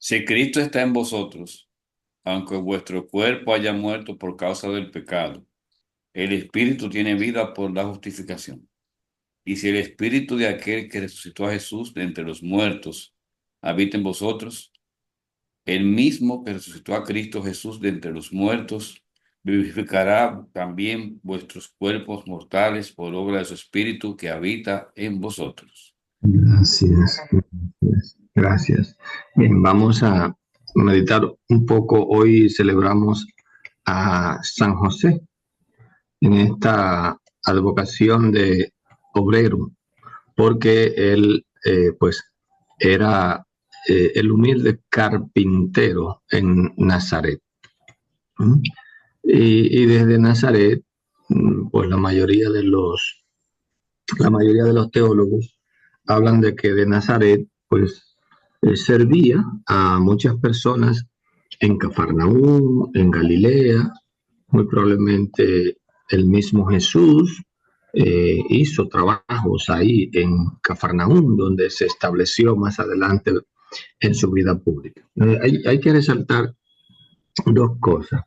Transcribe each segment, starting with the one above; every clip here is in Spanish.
Si Cristo está en vosotros, aunque vuestro cuerpo haya muerto por causa del pecado, el Espíritu tiene vida por la justificación. Y si el Espíritu de aquel que resucitó a Jesús de entre los muertos habita en vosotros, el mismo que resucitó a Cristo Jesús de entre los muertos, vivificará también vuestros cuerpos mortales por obra de su Espíritu que habita en vosotros. Gracias, gracias, gracias. Bien, vamos a meditar un poco. Hoy celebramos a San José en esta advocación de obrero, porque él, pues, era el humilde carpintero en Nazaret. ¿Mm? Y desde Nazaret, pues la mayoría de los teólogos hablan de que de Nazaret, pues, servía a muchas personas en Cafarnaúm, en Galilea. Muy probablemente el mismo Jesús hizo trabajos ahí en Cafarnaúm, donde se estableció más adelante en su vida pública. Hay que resaltar dos cosas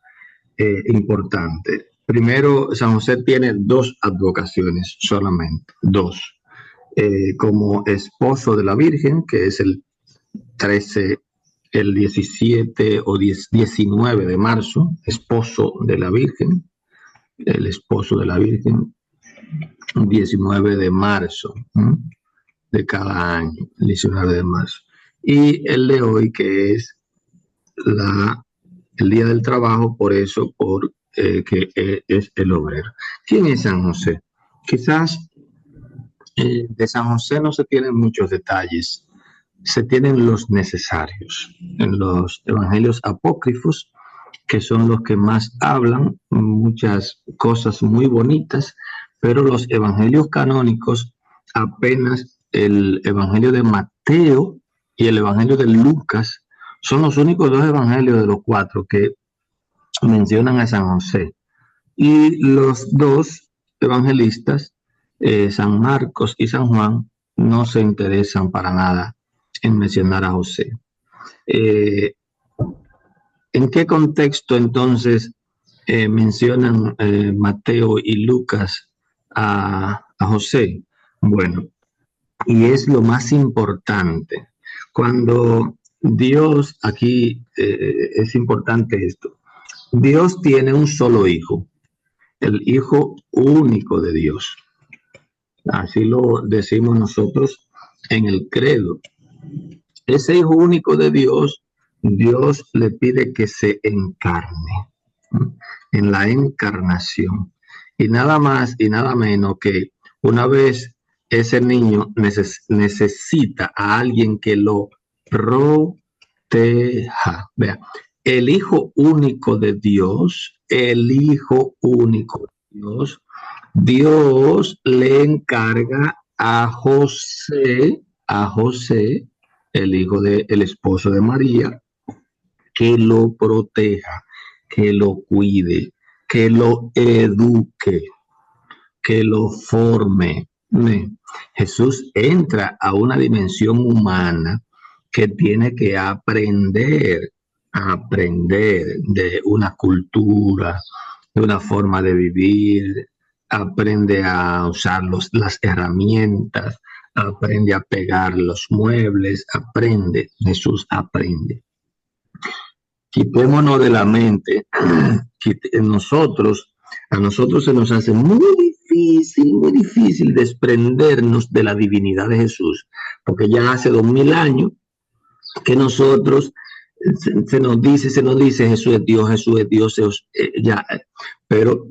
importantes. Primero, San José tiene dos advocaciones solamente, dos. Como esposo de la Virgen, que es el 13, el 17 o 19 de marzo, esposo de la Virgen, el esposo de la Virgen, 19 de marzo de cada año, el 19 de marzo. Y el de hoy, que es el Día del Trabajo, por eso, que es el obrero. ¿Quién es San José? Quizás de San José no se tienen muchos detalles, se tienen los necesarios. En los evangelios apócrifos, que son los que más hablan, muchas cosas muy bonitas, pero los evangelios canónicos, apenas el evangelio de Mateo y el evangelio de Lucas, son los únicos dos evangelios de los cuatro que mencionan a San José. Y los dos evangelistas, San Marcos y San Juan, no se interesan para nada en mencionar a José. Eh, ¿En qué contexto entonces mencionan Mateo y Lucas a José? Bueno, y es lo más importante. Cuando Dios, aquí es importante esto, Dios tiene un solo hijo, el hijo único de Dios. Así lo decimos nosotros en el credo. Ese hijo único de Dios, Dios le pide que se encarne, ¿no? En la encarnación. Y nada más y nada menos que una vez ese niño necesita a alguien que lo proteja. Vea, el hijo único de Dios, el hijo único de Dios, Dios le encarga a José, el hijo del esposo de María, que lo proteja, que lo cuide, que lo eduque, que lo forme. Jesús entra a una dimensión humana que tiene que aprender de una cultura, de una forma de vivir, aprende a usar las herramientas, aprende a pegar los muebles, Jesús aprende. Quitémonos de la mente, a nosotros se nos hace muy difícil desprendernos de la divinidad de Jesús, porque ya hace 2000 años que nosotros se nos dice Jesús es Dios, ya, pero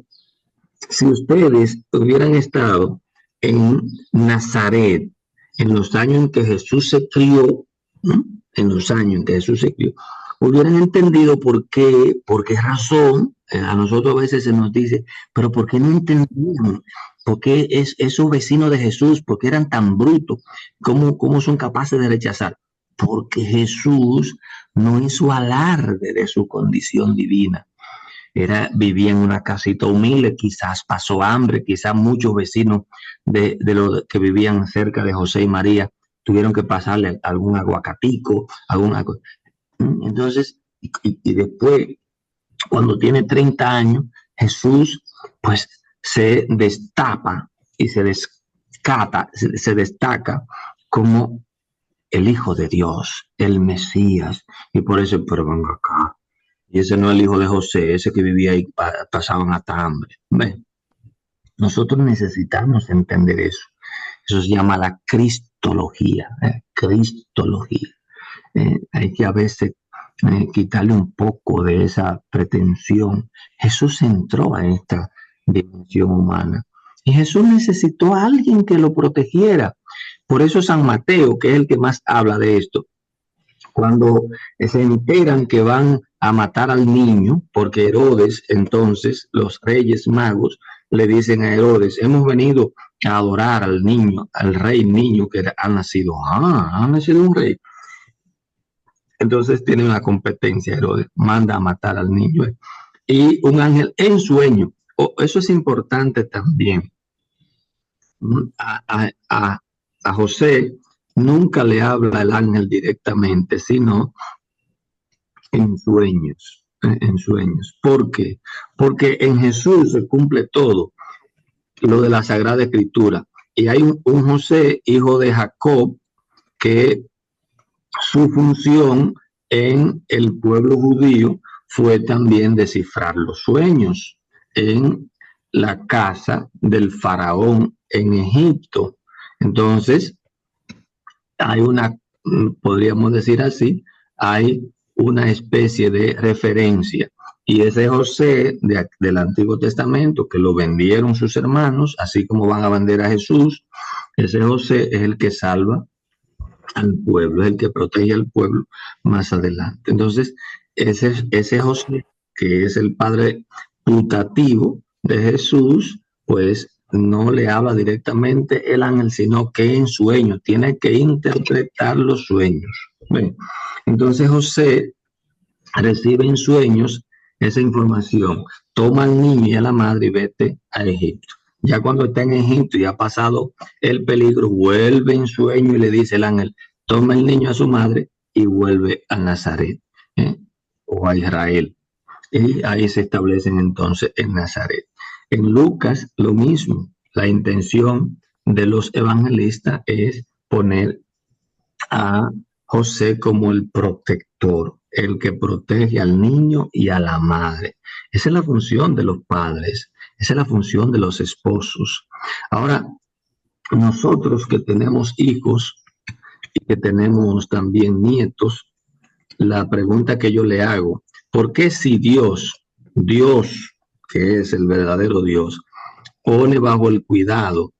si ustedes hubieran estado en Nazaret en los años en que Jesús se crió, ¿no? En los años en que Jesús se crió, hubieran entendido por qué razón, a nosotros a veces se nos dice, pero ¿por qué no entendían? ¿Por qué esos vecinos de Jesús, por qué eran tan brutos? ¿Cómo son capaces de rechazar? Porque Jesús no hizo alarde de su condición divina. Vivía en una casita humilde, quizás pasó hambre, quizás muchos vecinos de los que vivían cerca de José y María tuvieron que pasarle algún aguacatico, alguna cosa. Entonces, y después, cuando tiene 30 años, Jesús pues se destapa y se destaca como el Hijo de Dios, el Mesías. Y por eso, pero venga acá. Y ese no es el hijo de José, ese que vivía ahí, pasaban hasta hambre. ¿Ve? Nosotros necesitamos entender eso. Eso se llama la cristología. Cristología. Hay que a veces quitarle un poco de esa pretensión. Jesús entró a esta dimensión humana y Jesús necesitó a alguien que lo protegiera. Por eso San Mateo, que es el que más habla de esto, cuando se enteran que van a matar al niño, porque Herodes, entonces los reyes magos le dicen a Herodes, hemos venido a adorar al niño, al rey niño que ha nacido. Ha nacido un rey. Entonces tiene una competencia, Herodes, manda a matar al niño. Y un ángel en sueño, eso es importante también. A José nunca le habla el ángel directamente, sino en sueños, en sueños. ¿Por qué? Porque en Jesús se cumple todo lo de la Sagrada Escritura. Y hay un José, hijo de Jacob, que su función en el pueblo judío fue también descifrar los sueños en la casa del faraón en Egipto. Entonces, hay una, podríamos decir así, hay una especie de referencia. Y ese José del Antiguo Testamento, que lo vendieron sus hermanos, así como van a vender a Jesús, ese José es el que salva al pueblo, es el que protege al pueblo más adelante. Entonces, ese José, que es el padre putativo de Jesús, pues no le habla directamente el ángel, sino que en sueños, tiene que interpretar los sueños. ¿Ven? Entonces José recibe en sueños esa información, toma al niño y a la madre y vete a Egipto. Ya cuando está en Egipto y ha pasado el peligro, vuelve en sueño y le dice el ángel, toma el niño a su madre y vuelve a Nazaret, o a Israel. Y ahí se establecen entonces en Nazaret. En Lucas lo mismo, la intención de los evangelistas es poner a José como el protector, el que protege al niño y a la madre. Esa es la función de los padres, esa es la función de los esposos. Ahora, nosotros que tenemos hijos y que tenemos también nietos, la pregunta que yo le hago, ¿por qué si Dios, que es el verdadero Dios, pone bajo el cuidado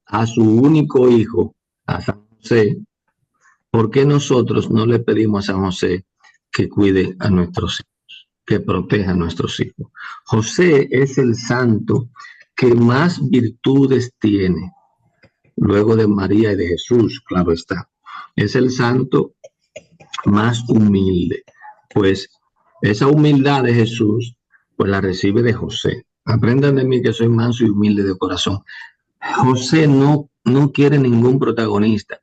a su único hijo, a San José, ¿por qué nosotros no le pedimos a San José que cuide a nuestros hijos, que proteja a nuestros hijos? José es el santo que más virtudes tiene, luego de María y de Jesús, claro está. Es el santo más humilde, pues esa humildad de Jesús, pues la recibe de José. Aprendan de mí que soy manso y humilde de corazón. José no quiere ningún protagonista.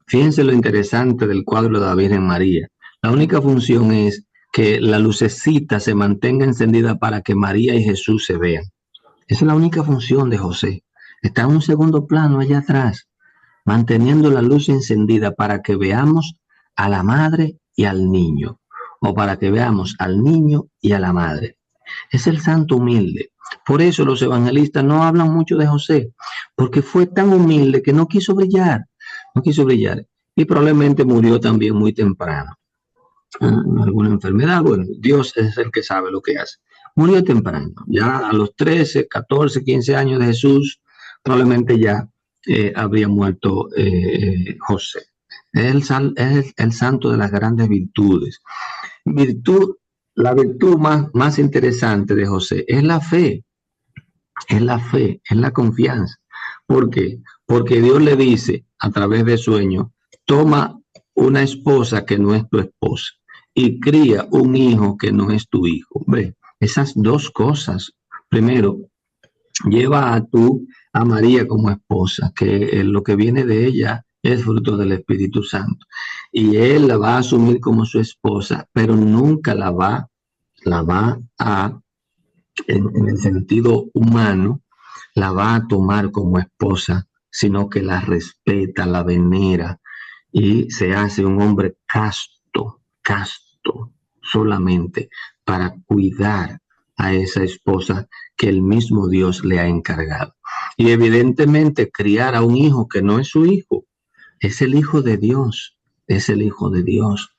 Fíjense lo interesante del cuadro de la Virgen María. La única función es que la lucecita se mantenga encendida para que María y Jesús se vean. Esa es la única función de José. Está en un segundo plano allá atrás, manteniendo la luz encendida para que veamos a la madre y al niño, o para que veamos al niño y a la madre. Es el santo humilde. Por eso los evangelistas no hablan mucho de José, porque fue tan humilde que no quiso brillar, y probablemente murió también muy temprano. Alguna enfermedad, bueno, Dios es el que sabe lo que hace. Murió temprano, ya a los 13, 14, 15 años de Jesús, probablemente ya habría muerto José. Es el santo de las grandes virtudes. La virtud más interesante de José es la fe, es la confianza. ¿Por qué? Porque Dios le dice a través de sueños, toma una esposa que no es tu esposa y cría un hijo que no es tu hijo. ¿Ve? Esas dos cosas. Primero, lleva a María como esposa, que lo que viene de ella es fruto del Espíritu Santo. y él la va a asumir como su esposa, pero nunca la va a, en el sentido humano, la va a tomar como esposa, sino que la respeta, la venera y se hace un hombre casto, solamente para cuidar a esa esposa que el mismo Dios le ha encargado. Y evidentemente criar a un hijo que no es su hijo, es el hijo de Dios, es el hijo de Dios.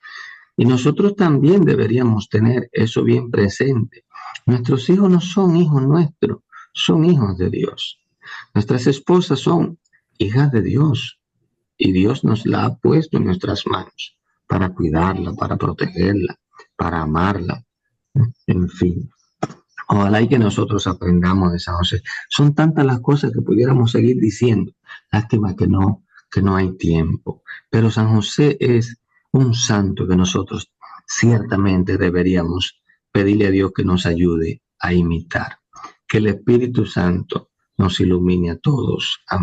Y nosotros también deberíamos tener eso bien presente. Nuestros hijos no son hijos nuestros, son hijos de Dios. Nuestras esposas son hijas de Dios y Dios nos la ha puesto en nuestras manos para cuidarla, para protegerla, para amarla, en fin. Ojalá y que nosotros aprendamos de San José. Son tantas las cosas que pudiéramos seguir diciendo. Lástima que no hay tiempo. Pero San José es un santo que nosotros ciertamente deberíamos pedirle a Dios que nos ayude a imitar. Que el Espíritu Santo nos ilumine a todos. Amén.